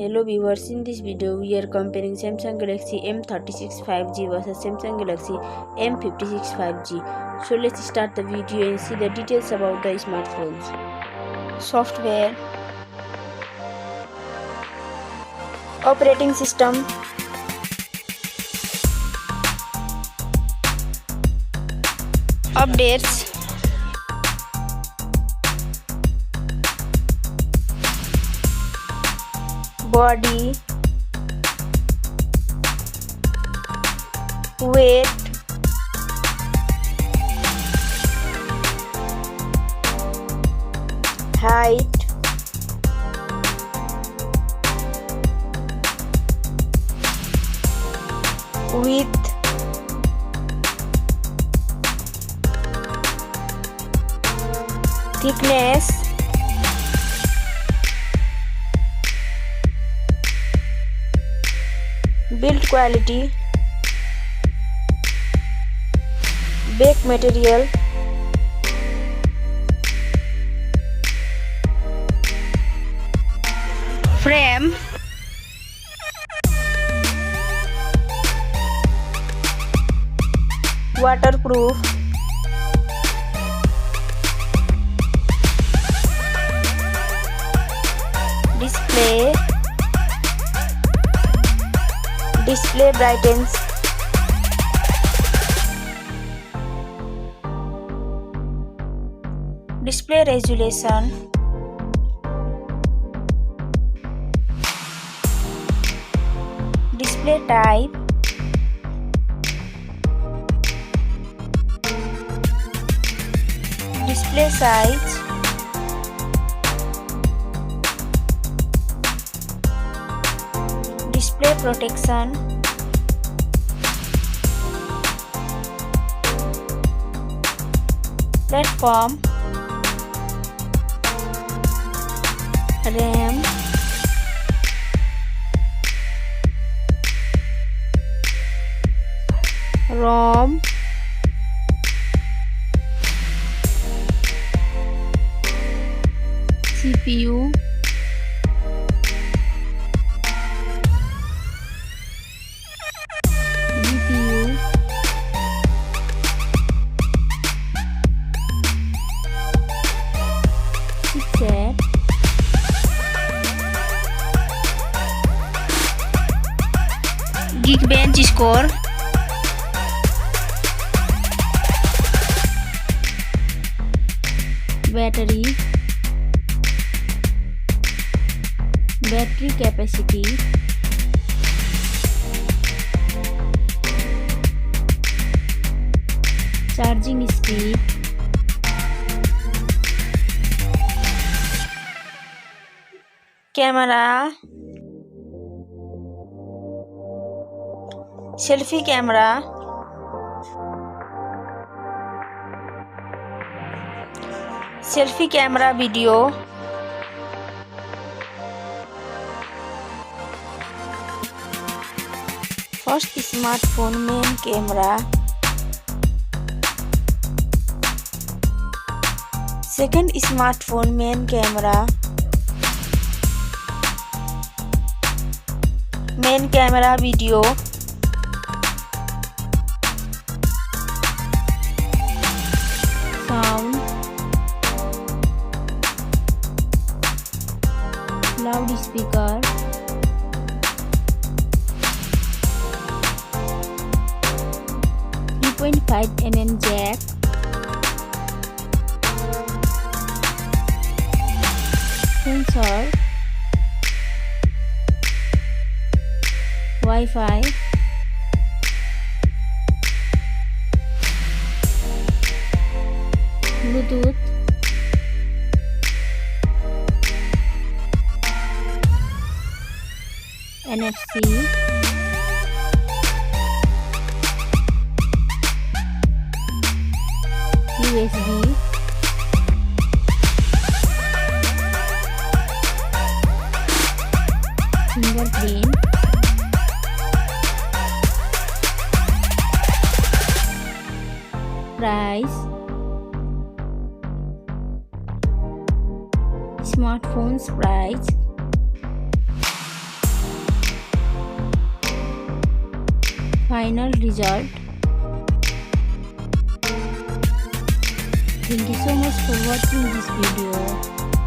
Hello viewers, in this video we are comparing Samsung Galaxy M36 5G versus Samsung Galaxy M56 5G. So let's start the video and see the details about the smartphones. Software, operating system, updates, body, weight, height, width, thickness, build quality, back material, frame, waterproof, display brightens, display resolution, display type, display size, display protection, platform, RAM, ROM, CPU, GPU, chipset, Geekbench Score, battery capacity, charging speed, camera, selfie camera, selfie camera video, first smartphone main camera, second smartphone main camera, main camera video, sound, loudspeaker, 3.5mm jack, sensor, Wi-Fi, Bluetooth, NFC, USB, fingerprint, price, smartphone's price, final result. Thank you so much for watching this video.